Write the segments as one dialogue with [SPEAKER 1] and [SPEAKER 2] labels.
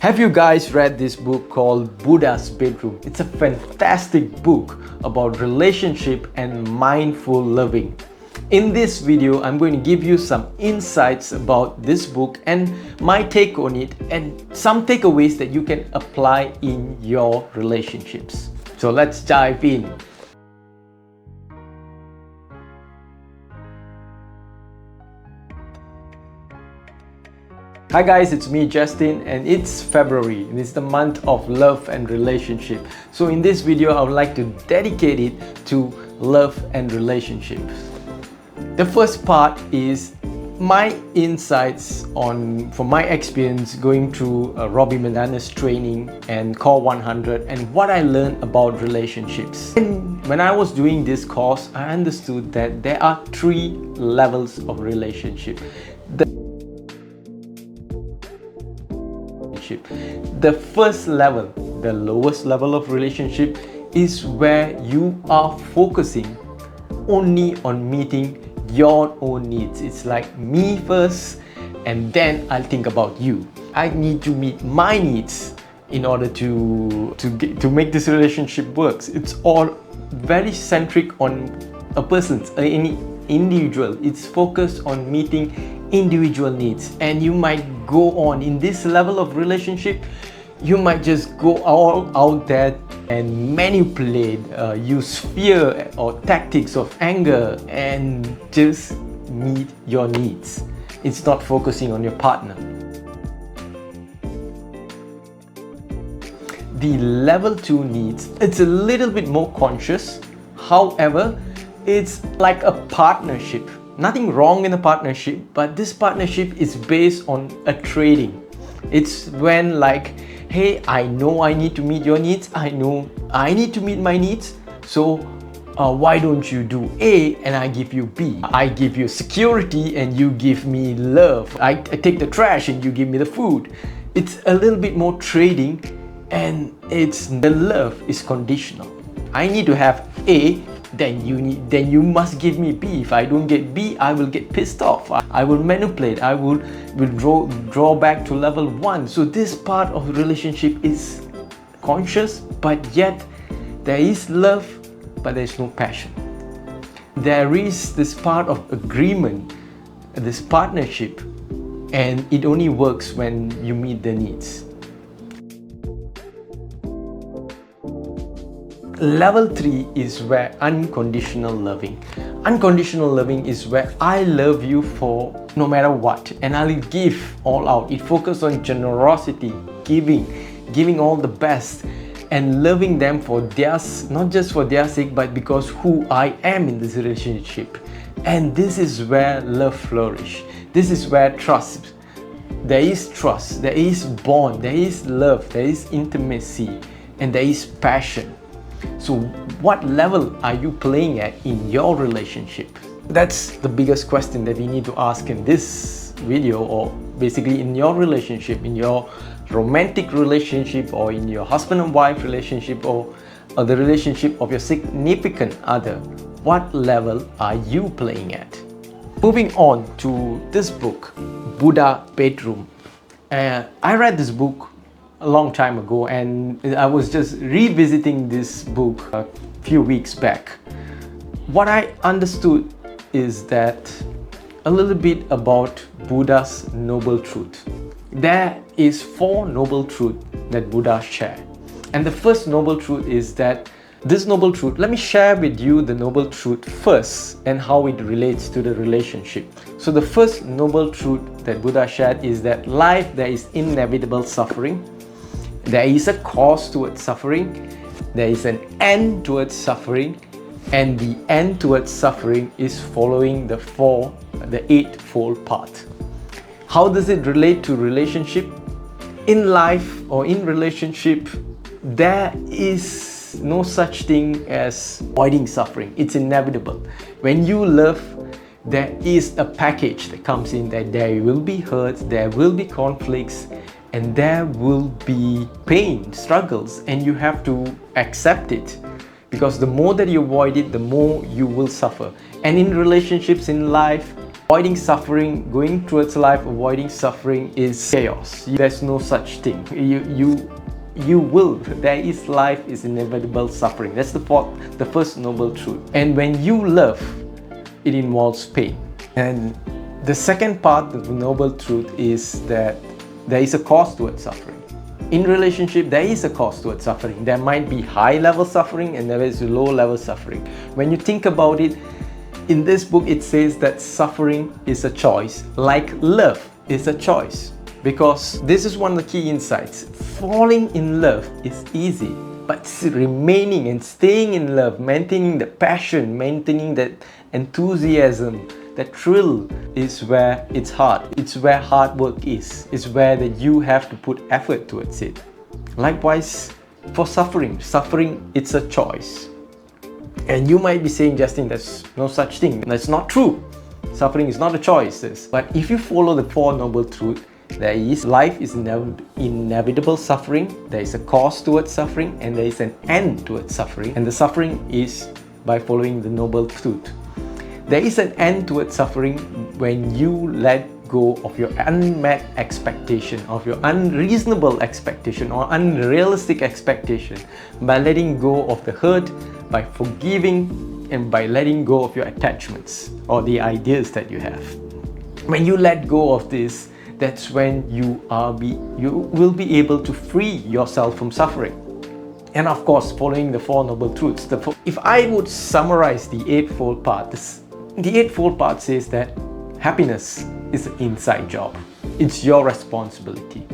[SPEAKER 1] Have you guys read this book called Buddha's Bedroom? It's a fantastic book about relationship and mindful living. In this video, I'm going to give you some insights about this book and my take on it and some takeaways that you can apply in your relationships. So let's dive in. Hi guys, it's me Justin and it's February and it's the month of love and relationship. So in this video, I would like to dedicate it to love and relationships. The first part is my insights from my experience going through Robbins Madanes Training and Core 100 and what I learned about relationships. And when I was doing this course, I understood that there are 3 levels of relationship. The first level, the lowest level of relationship, is where you are focusing only on meeting your own needs. It's like me first and then I'll think about you. I need to meet my needs in order to make this relationship works. It's all very centric on a person's, any individual. It's focused on meeting individual needs, and you might go on in this level of relationship. You might just go all out there and manipulate, use fear or tactics of anger and just meet your needs. It's not focusing on your partner. The level 2 needs, it's a little bit more conscious. However, it's like a partnership. Nothing wrong in a partnership, but this partnership is based on a trading. It's when like, hey, I know I need to meet your needs. I know I need to meet my needs. So why don't you do A and I give you B? I give you security and you give me love. I take the trash and you give me the food. It's a little bit more trading, and the love is conditional. I need to have A, then you must give me B. If I don't get B, I will get pissed off. I will manipulate. I will draw back to level 1. So this part of the relationship is conscious, but yet there is love, but there is no passion. There is this part of agreement, this partnership, and it only works when you meet the needs. Level 3 is where unconditional loving. Unconditional loving is where I love you for no matter what, and I'll give all out. It focuses on generosity, giving all the best, and loving them for not just for their sake, but because who I am in this relationship. And this is where love flourishes. This is where trust. There is trust, there is bond, there is love, there is intimacy, and there is passion. So what level are you playing at in your relationship? That's the biggest question that we need to ask in this video, or basically in your relationship, in your romantic relationship, or in your husband and wife relationship, or the relationship of your significant other. What level are you playing at? Moving on to this book, Buddha Bedroom. I read this book a long time ago, and I was just revisiting this book a few weeks back. What I understood is that a little bit about Buddha's noble truth. There is 4 noble truths that Buddha shared, and the first noble truth is that this noble truth, let me share with you the noble truth first and how it relates to the relationship. So the first noble truth that Buddha shared is that life, there is inevitable suffering. There is a cause towards suffering, there is an end towards suffering, and the end towards suffering is following the 8-fold path. How does it relate to relationship? In life or in relationship, there is no such thing as avoiding suffering. It's inevitable. When you love, there is a package that comes in, that there will be hurt, there will be conflicts, and there will be pain, struggles, and you have to accept it, because the more that you avoid it, the more you will suffer. And in relationships, in life, Avoiding suffering, going towards life, avoiding suffering is chaos. There's no such thing. You will. There is life is inevitable suffering. That's the first noble truth. And when you love, it involves pain. And the second part of the noble truth is that there is a cost towards suffering. In relationship, there is a cost towards suffering. There might be high level suffering and there is low level suffering. When you think about it, in this book it says that suffering is a choice, like love is a choice. Because this is one of the key insights. Falling in love is easy, but remaining and staying in love, maintaining the passion, maintaining that enthusiasm, that thrill is where it's hard. It's where hard work is. It's where that you have to put effort towards it. Likewise, for suffering, it's a choice. And you might be saying, Justin, there's no such thing. That's not true. Suffering is not a choice. But if you follow the Four Noble Truths, life is inevitable suffering, there is a cost towards suffering, and there is an end towards suffering. And the suffering is by following the Noble Truth. There is an end towards suffering when you let go of your unmet expectation, of your unreasonable expectation or unrealistic expectation, by letting go of the hurt, by forgiving, and by letting go of your attachments or the ideas that you have. When you let go of this, that's when you will be able to free yourself from suffering. And of course, following the Four Noble Truths. If I would summarize the Eightfold Path, the Eightfold Path says that happiness is an inside job. It's your responsibility.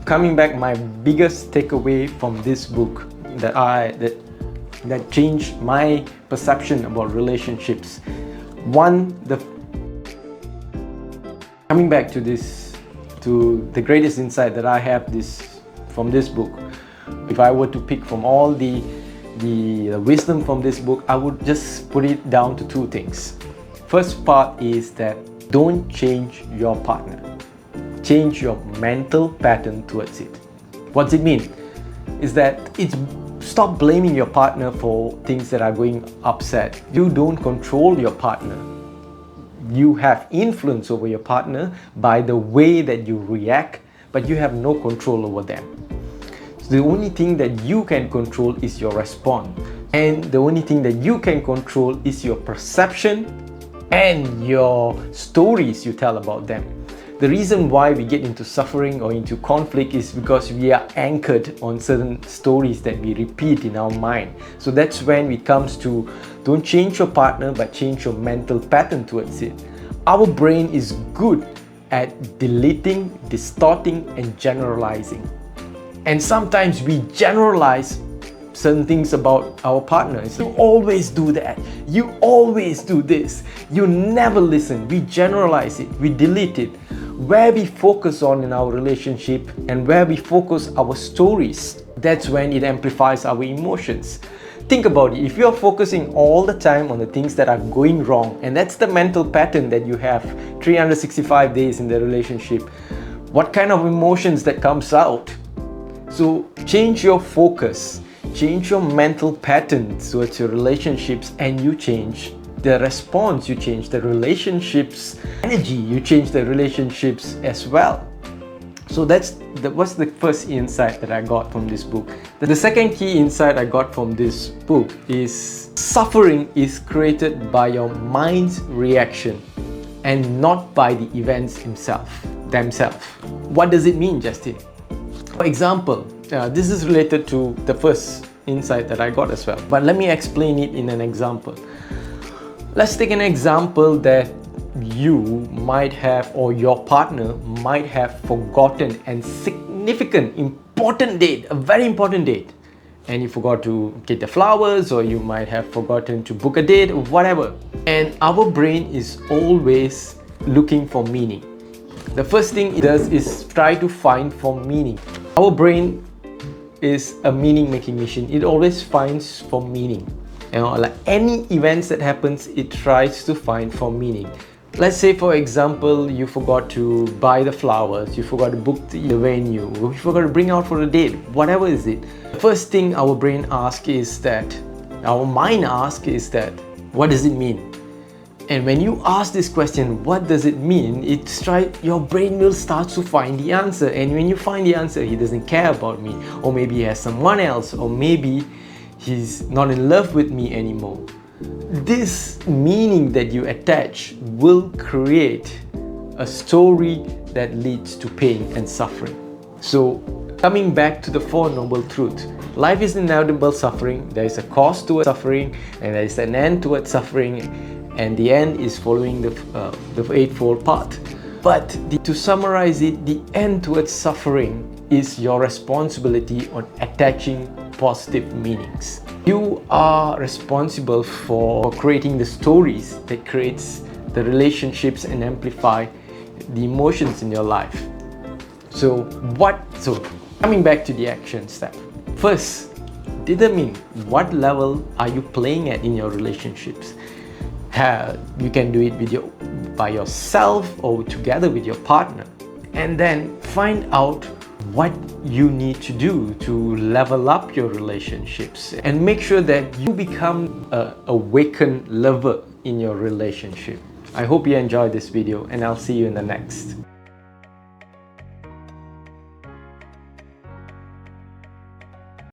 [SPEAKER 1] Coming back, my biggest takeaway from this book that changed my perception about relationships. Coming back to the greatest insight that I have from this book, if I were to pick from all the wisdom from this book, I would just put it down to two things. First part is that don't change your partner. Change your mental pattern towards it. What's it mean? Is that stop blaming your partner for things that are going upset. You don't control your partner. You have influence over your partner by the way that you react, but you have no control over them. So the only thing that you can control is your response. And the only thing that you can control is your perception and your stories you tell about them. The reason why we get into suffering or into conflict is because we are anchored on certain stories that we repeat in our mind. So that's when it comes to don't change your partner, but change your mental pattern towards it. Our brain is good at deleting, distorting, and generalizing. And sometimes we generalize certain things about our partners. You always do that. You always do this. You never listen. We generalize it. We delete it. Where we focus on in our relationship and where we focus our stories, that's when it amplifies our emotions. Think about it. If you're focusing all the time on the things that are going wrong, and that's the mental pattern that you have 365 days in the relationship, what kind of emotions that comes out? So change your focus, change your mental pattern towards your relationships, and you change the response, you change the relationships energy, you change the relationships as well. So that was the first insight that I got from this book. The second key insight I got from this book is suffering is created by your mind's reaction and not by the events themselves. What does it mean, Justin? For example, this is related to the first insight that I got as well, but let me explain it in an example. Let's take an example that you might have, or your partner might have forgotten a significant, important date, a very important date, and you forgot to get the flowers, or you might have forgotten to book a date, or whatever. And our brain is always looking for meaning. The first thing it does is try to find for meaning. Our brain is a meaning-making machine. It always finds for meaning. You know, like any events that happens, it tries to find for meaning. Let's say, for example, you forgot to buy the flowers, you forgot to book the venue, you forgot to bring out for a date, whatever is it. The first thing our brain asks is that, our mind asks is that, what does it mean? And when you ask this question, what does it mean? Your brain will start to find the answer. And when you find the answer, he doesn't care about me, or maybe he has someone else, or maybe he's not in love with me anymore. This meaning that you attach will create a story that leads to pain and suffering. So, coming back to the Four Noble Truths, life is inevitable suffering. There is a cause towards suffering, and there is an end towards suffering, and the end is following the Eightfold Path. But to summarize it, the end towards suffering is your responsibility on attaching positive meanings. You are responsible for creating the stories that creates the relationships and amplify the emotions in your life. So coming back to the action step. First, determine what level are you playing at in your relationships. You can do it by yourself or together with your partner. And then find out what you need to do to level up your relationships, and make sure that you become an awakened lover in your relationship. I hope you enjoyed this video, and I'll see you in the next.